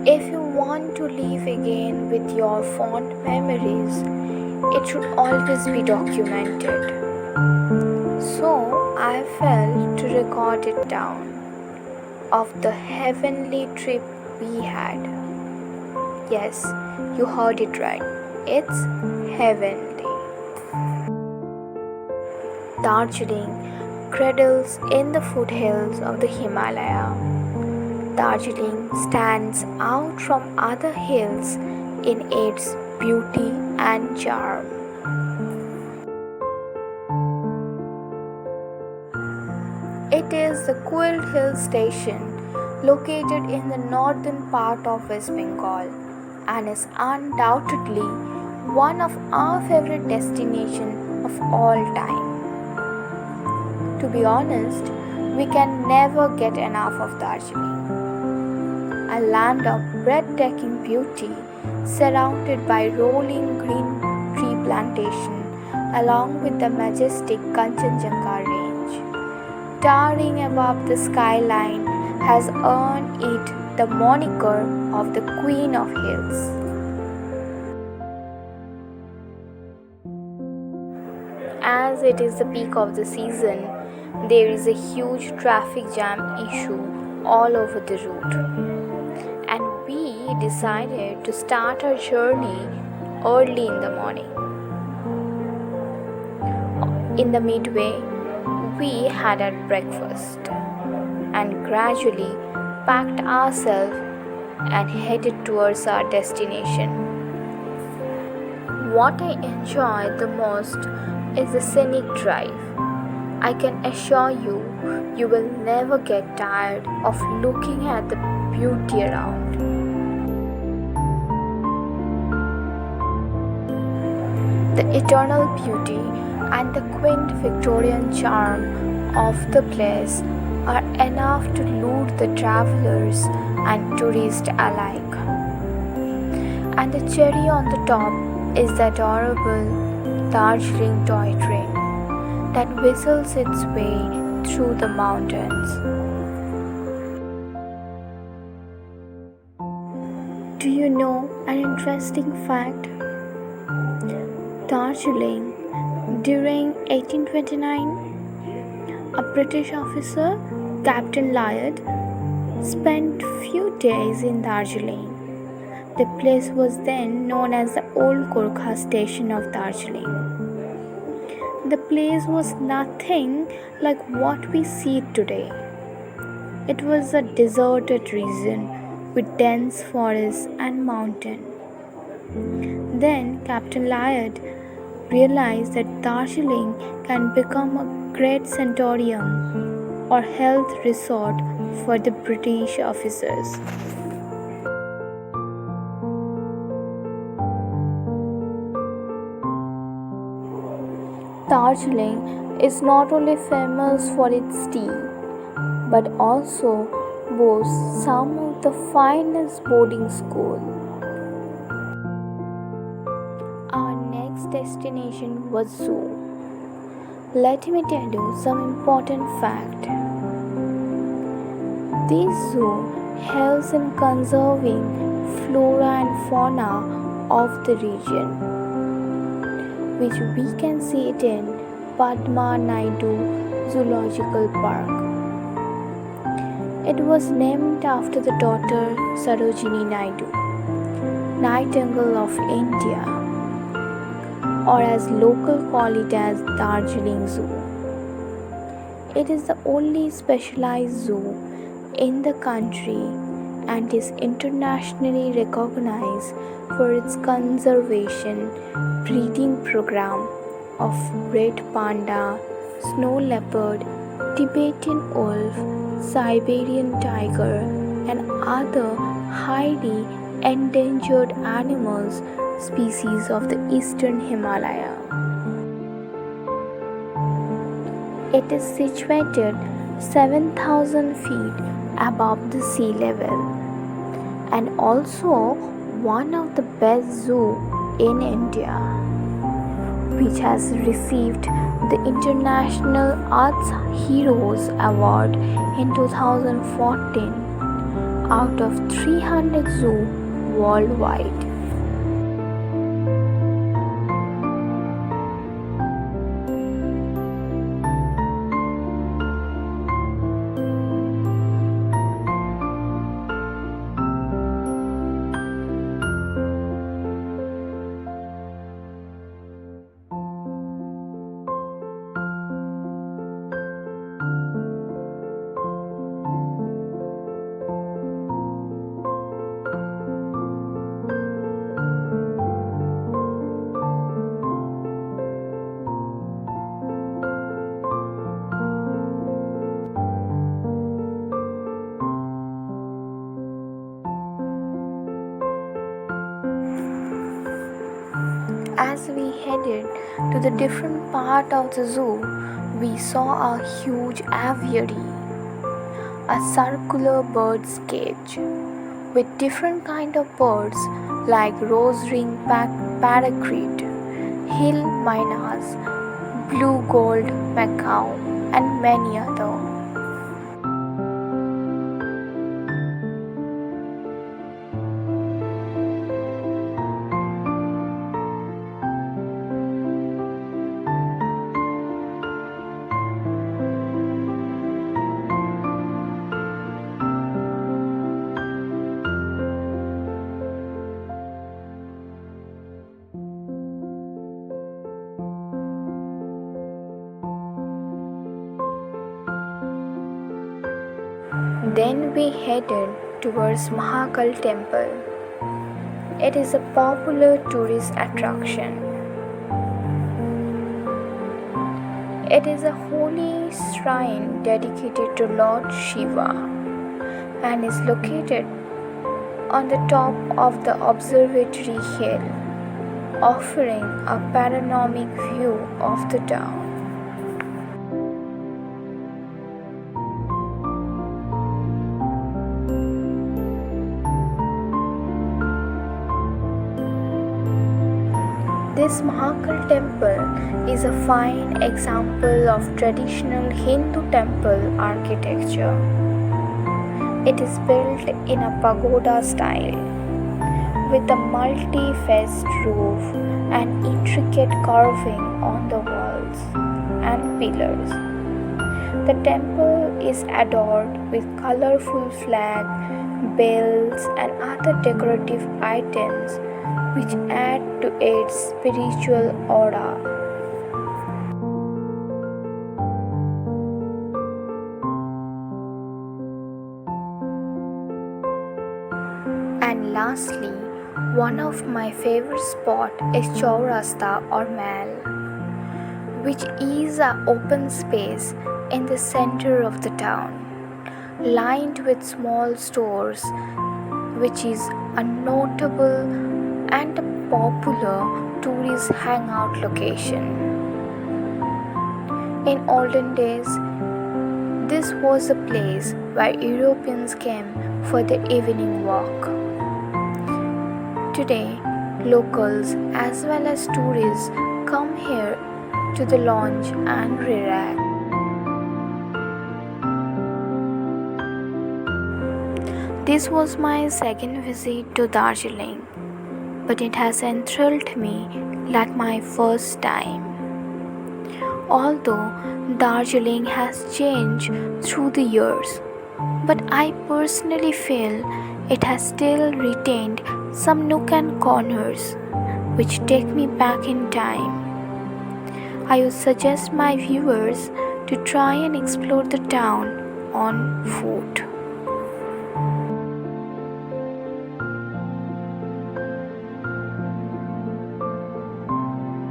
If you want to live again with your fond memories, it should always be documented. So I felt to record it down of the heavenly trip we had. Yes, you heard it right. It's heavenly. Darjeeling cradles in the foothills of the Himalaya. Darjeeling stands out from other hills in its beauty and charm. It is the Quilt Hill Station located in the northern part of West Bengal and is undoubtedly one of our favorite destinations of all time. To be honest, we can never get enough of Darjeeling, a land of breathtaking beauty surrounded by rolling green tree plantation along with the majestic Kanchenjunga range. Towering above the skyline has earned it the moniker of the Queen of Hills. As it is the peak of the season, there is a huge traffic jam issue all over the route. And we decided to start our journey early in the morning. In the midway, we had our breakfast and gradually packed ourselves and headed towards our destination. What I enjoy the most is the scenic drive. I can assure you, you will never get tired of looking at the beauty around. The eternal beauty and the quaint Victorian charm of the place are enough to lure the travelers and tourists alike. And the cherry on the top is the adorable Darjeeling toy train that whistles its way through the mountains. Do you know an interesting fact? Darjeeling, during 1829, a British officer, Captain Lyard, spent few days in Darjeeling. The place was then known as the Old Gorkha Station of Darjeeling. The place was nothing like what we see today. It was a deserted region with dense forests and mountain. Then Captain Lyard realized that Darjeeling can become a great sanatorium or health resort for the British officers. Darjeeling is not only famous for its tea, but also boasts some of the finest boarding schools. Our next destination was zoo. Let me tell you some important fact. This zoo helps in conserving flora and fauna of the region, which we can see it in Padma Naidu Zoological Park. It was named after the daughter Sarojini Naidu, Nightingale of India, or as local call it as Darjeeling Zoo. It is the only specialized zoo in the country and is internationally recognized for its conservation breeding program of red panda, snow leopard, Tibetan wolf, Siberian tiger, and other highly endangered animals species of the eastern Himalaya. It is situated 7,000 feet above the sea level and also one of the best zoo in India, which has received the International Arts Heroes Award in 2014 out of 300 zoos worldwide. As we headed to the different part of the zoo, we saw a huge aviary, a circular bird's cage with different kind of birds like rose-ringed parakeet, hill mynas, blue gold macaw, and many others. Then we headed towards Mahakal Temple. It is a popular tourist attraction. It is a holy shrine dedicated to Lord Shiva and is located on the top of the observatory hill, offering a panoramic view of the town. This Mahakal temple is a fine example of traditional Hindu temple architecture. It is built in a pagoda style with a multi-faced roof and intricate carving on the walls and pillars. The temple is adorned with colorful flags, bells, and other decorative items which add to its spiritual aura. And lastly, one of my favorite spots is Chaurasta or Mall, which is an open space in the center of the town, lined with small stores, which is a notable and a popular tourist hangout location. In olden days, this was a place where Europeans came for the evening walk. Today, locals as well as tourists come here to the lounge and relax. This was my second visit to Darjeeling, but it has enthralled me like my first time. Although Darjeeling has changed through the years, but I personally feel it has still retained some nook and corners which take me back in time. I would suggest my viewers to try and explore the town on foot.